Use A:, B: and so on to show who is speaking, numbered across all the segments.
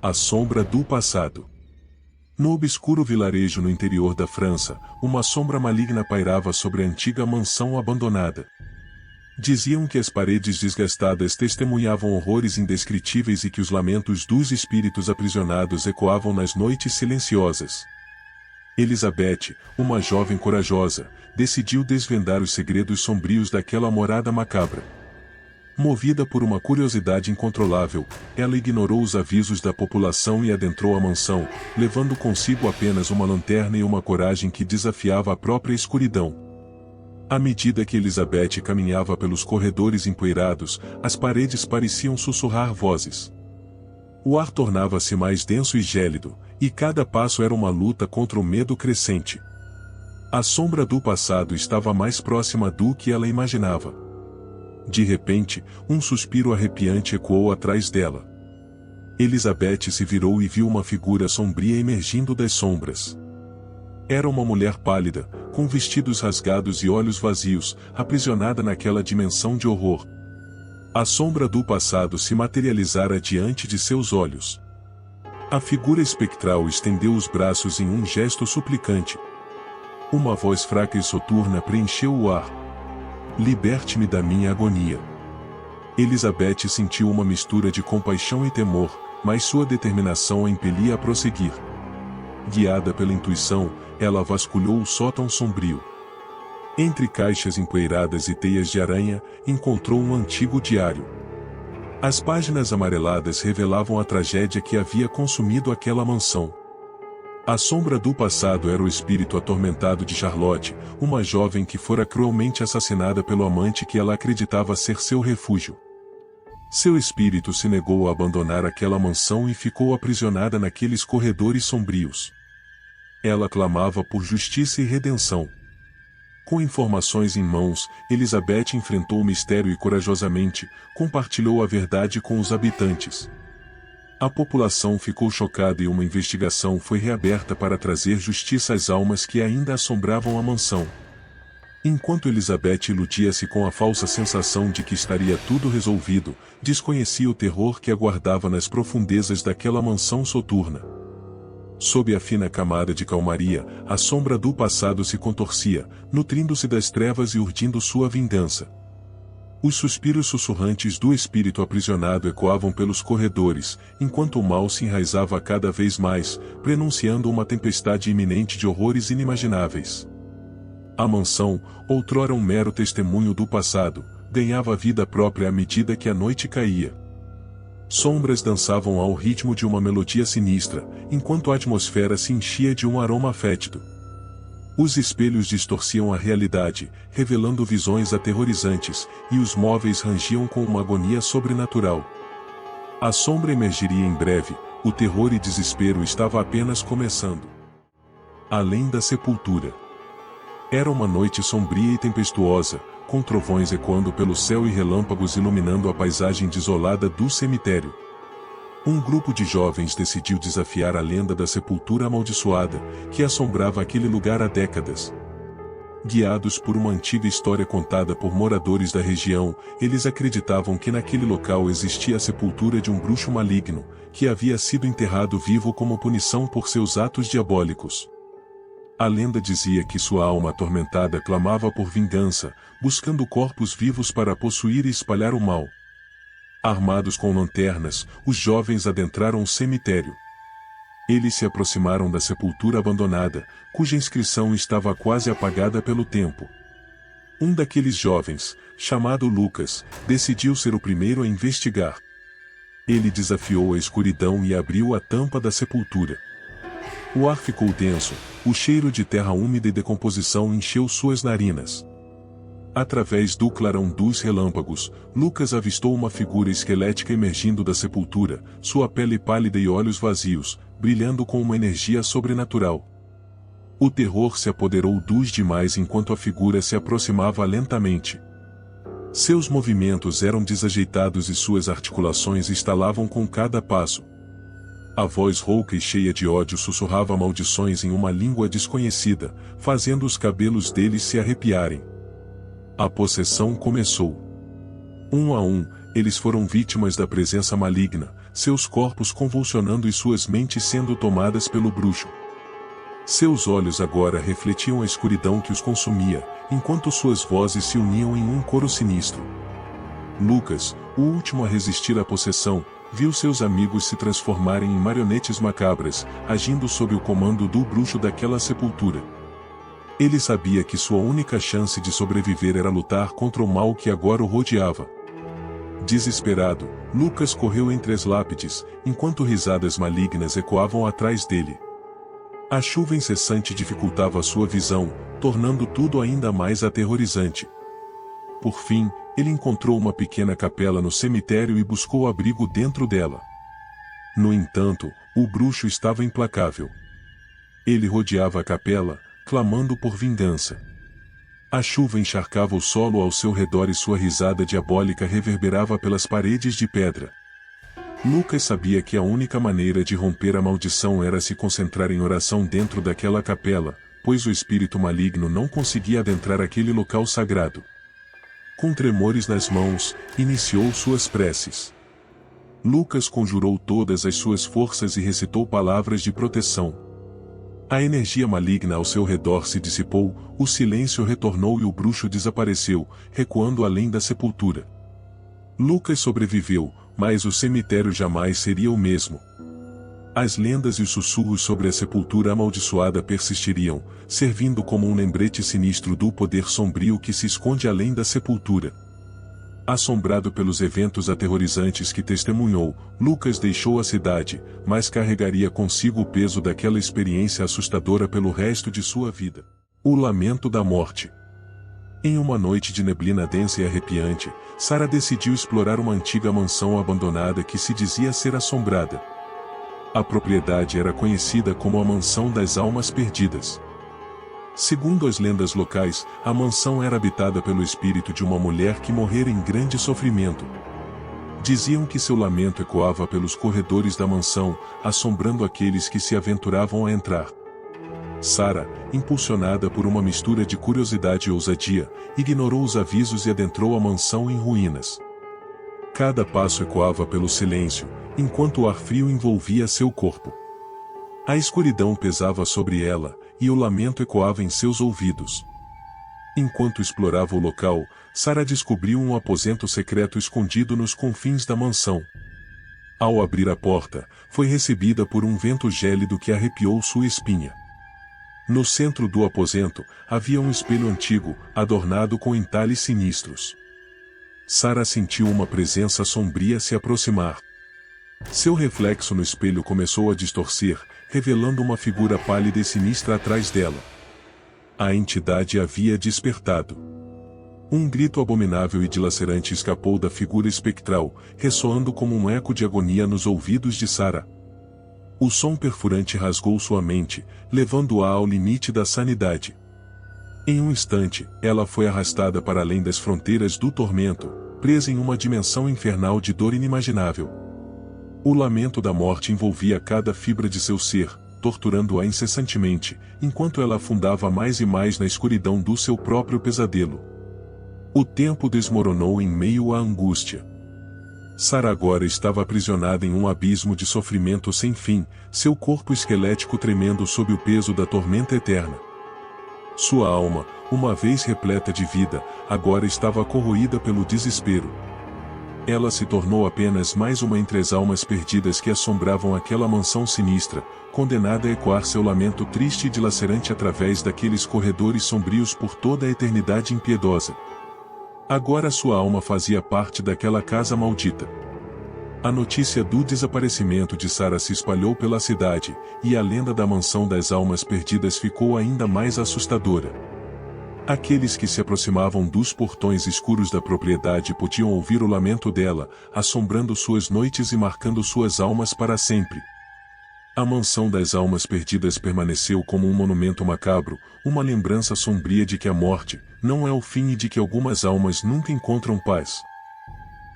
A: A sombra do passado. No obscuro vilarejo no interior da França, uma sombra maligna pairava sobre a antiga mansão abandonada. Diziam que as paredes desgastadas testemunhavam horrores indescritíveis e que os lamentos dos espíritos aprisionados ecoavam nas noites silenciosas. Elizabeth, uma jovem corajosa, decidiu desvendar os segredos sombrios daquela morada macabra. Movida por uma curiosidade incontrolável, ela ignorou os avisos da população e adentrou a mansão, levando consigo apenas uma lanterna e uma coragem que desafiava a própria escuridão. À medida que Elizabeth caminhava pelos corredores empoeirados, as paredes pareciam sussurrar vozes. O ar tornava-se mais denso e gélido, e cada passo era uma luta contra o medo crescente. A sombra do passado estava mais próxima do que ela imaginava. De repente, um suspiro arrepiante ecoou atrás dela. Elizabeth se virou e viu uma figura sombria emergindo das sombras. Era uma mulher pálida, com vestidos rasgados e olhos vazios, aprisionada naquela dimensão de horror. A sombra do passado se materializara diante de seus olhos. A figura espectral estendeu os braços em um gesto suplicante. Uma voz fraca e soturna preencheu o ar. Liberte-me da minha agonia. Elizabeth sentiu uma mistura de compaixão e temor, mas sua determinação a impelia a prosseguir. Guiada pela intuição, ela vasculhou o sótão sombrio. Entre caixas empoeiradas e teias de aranha, encontrou um antigo diário. As páginas amareladas revelavam a tragédia que havia consumido aquela mansão. A sombra do passado era o espírito atormentado de Charlotte, uma jovem que fora cruelmente assassinada pelo amante que ela acreditava ser seu refúgio. Seu espírito se negou a abandonar aquela mansão e ficou aprisionada naqueles corredores sombrios. Ela clamava por justiça e redenção. Com informações em mãos, Elizabeth enfrentou o mistério e corajosamente compartilhou a verdade com os habitantes. A população ficou chocada e uma investigação foi reaberta para trazer justiça às almas que ainda assombravam a mansão. Enquanto Elizabeth iludia-se com a falsa sensação de que estaria tudo resolvido, desconhecia o terror que aguardava nas profundezas daquela mansão soturna. Sob a fina camada de calmaria, a sombra do passado se contorcia, nutrindo-se das trevas e urdindo sua vingança. Os suspiros sussurrantes do espírito aprisionado ecoavam pelos corredores, enquanto o mal se enraizava cada vez mais, prenunciando uma tempestade iminente de horrores inimagináveis. A mansão, outrora um mero testemunho do passado, ganhava vida própria à medida que a noite caía. Sombras dançavam ao ritmo de uma melodia sinistra, enquanto a atmosfera se enchia de um aroma fétido. Os espelhos distorciam a realidade, revelando visões aterrorizantes, e os móveis rangiam com uma agonia sobrenatural. A sombra emergiria em breve, o terror e desespero estava apenas começando. Além da sepultura. Era uma noite sombria e tempestuosa, com trovões ecoando pelo céu e relâmpagos iluminando a paisagem desolada do cemitério. Um grupo de jovens decidiu desafiar a lenda da sepultura amaldiçoada, que assombrava aquele lugar há décadas. Guiados por uma antiga história contada por moradores da região, eles acreditavam que naquele local existia a sepultura de um bruxo maligno, que havia sido enterrado vivo como punição por seus atos diabólicos. A lenda dizia que sua alma atormentada clamava por vingança, buscando corpos vivos para possuir e espalhar o mal. Armados com lanternas, os jovens adentraram o cemitério. Eles se aproximaram da sepultura abandonada, cuja inscrição estava quase apagada pelo tempo. Um daqueles jovens, chamado Lucas, decidiu ser o primeiro a investigar. Ele desafiou a escuridão e abriu a tampa da sepultura. O ar ficou denso, o cheiro de terra úmida e decomposição encheu suas narinas. Através do clarão dos relâmpagos, Lucas avistou uma figura esquelética emergindo da sepultura, sua pele pálida e olhos vazios, brilhando com uma energia sobrenatural. O terror se apoderou dos demais enquanto a figura se aproximava lentamente. Seus movimentos eram desajeitados e suas articulações estalavam com cada passo. A voz rouca e cheia de ódio sussurrava maldições em uma língua desconhecida, fazendo os cabelos deles se arrepiarem. A possessão começou. Um a um, eles foram vítimas da presença maligna, seus corpos convulsionando e suas mentes sendo tomadas pelo bruxo. Seus olhos agora refletiam a escuridão que os consumia, enquanto suas vozes se uniam em um coro sinistro. Lucas, o último a resistir à possessão, viu seus amigos se transformarem em marionetes macabras, agindo sob o comando do bruxo daquela sepultura. Ele sabia que sua única chance de sobreviver era lutar contra o mal que agora o rodeava. Desesperado, Lucas correu entre as lápides, enquanto risadas malignas ecoavam atrás dele. A chuva incessante dificultava sua visão, tornando tudo ainda mais aterrorizante. Por fim, ele encontrou uma pequena capela no cemitério e buscou abrigo dentro dela. No entanto, o bruxo estava implacável. Ele rodeava a capela, clamando por vingança. A chuva encharcava o solo ao seu redor e sua risada diabólica reverberava pelas paredes de pedra. Lucas sabia que a única maneira de romper a maldição era se concentrar em oração dentro daquela capela, pois o espírito maligno não conseguia adentrar aquele local sagrado. Com tremores nas mãos, iniciou suas preces. Lucas conjurou todas as suas forças e recitou palavras de proteção. A energia maligna ao seu redor se dissipou, o silêncio retornou e o bruxo desapareceu, recuando além da sepultura. Lucas sobreviveu, mas o cemitério jamais seria o mesmo. As lendas e os sussurros sobre a sepultura amaldiçoada persistiriam, servindo como um lembrete sinistro do poder sombrio que se esconde além da sepultura. Assombrado pelos eventos aterrorizantes que testemunhou, Lucas deixou a cidade, mas carregaria consigo o peso daquela experiência assustadora pelo resto de sua vida. O lamento da morte. Em uma noite de neblina densa e arrepiante, Sarah decidiu explorar uma antiga mansão abandonada que se dizia ser assombrada. A propriedade era conhecida como a Mansão das Almas Perdidas. Segundo as lendas locais, a mansão era habitada pelo espírito de uma mulher que morrera em grande sofrimento. Diziam que seu lamento ecoava pelos corredores da mansão, assombrando aqueles que se aventuravam a entrar. Sarah, impulsionada por uma mistura de curiosidade e ousadia, ignorou os avisos e adentrou a mansão em ruínas. Cada passo ecoava pelo silêncio, enquanto o ar frio envolvia seu corpo. A escuridão pesava sobre ela, e o lamento ecoava em seus ouvidos. Enquanto explorava o local, Sarah descobriu um aposento secreto escondido nos confins da mansão. Ao abrir a porta, foi recebida por um vento gélido que arrepiou sua espinha. No centro do aposento, havia um espelho antigo, adornado com entalhes sinistros. Sarah sentiu uma presença sombria se aproximar. Seu reflexo no espelho começou a distorcer, revelando uma figura pálida e sinistra atrás dela. A entidade havia despertado. Um grito abominável e dilacerante escapou da figura espectral, ressoando como um eco de agonia nos ouvidos de Sarah. O som perfurante rasgou sua mente, levando-a ao limite da sanidade. Em um instante, ela foi arrastada para além das fronteiras do tormento, presa em uma dimensão infernal de dor inimaginável. O lamento da morte envolvia cada fibra de seu ser, torturando-a incessantemente, enquanto ela afundava mais e mais na escuridão do seu próprio pesadelo. O tempo desmoronou em meio à angústia. Sarah agora estava aprisionada em um abismo de sofrimento sem fim, seu corpo esquelético tremendo sob o peso da tormenta eterna. Sua alma, uma vez repleta de vida, agora estava corroída pelo desespero. Ela se tornou apenas mais uma entre as almas perdidas que assombravam aquela mansão sinistra, condenada a ecoar seu lamento triste e dilacerante através daqueles corredores sombrios por toda a eternidade impiedosa. Agora sua alma fazia parte daquela casa maldita. A notícia do desaparecimento de Sarah se espalhou pela cidade, e a lenda da Mansão das Almas Perdidas ficou ainda mais assustadora. Aqueles que se aproximavam dos portões escuros da propriedade podiam ouvir o lamento dela, assombrando suas noites e marcando suas almas para sempre. A Mansão das Almas Perdidas permaneceu como um monumento macabro, uma lembrança sombria de que a morte não é o fim e de que algumas almas nunca encontram paz.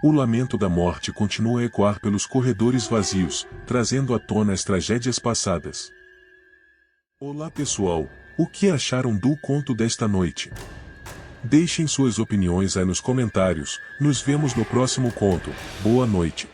A: O lamento da morte continua a ecoar pelos corredores vazios, trazendo à tona as tragédias passadas. Olá pessoal, o que acharam do conto desta noite? Deixem suas opiniões aí nos comentários, nos vemos no próximo conto, boa noite.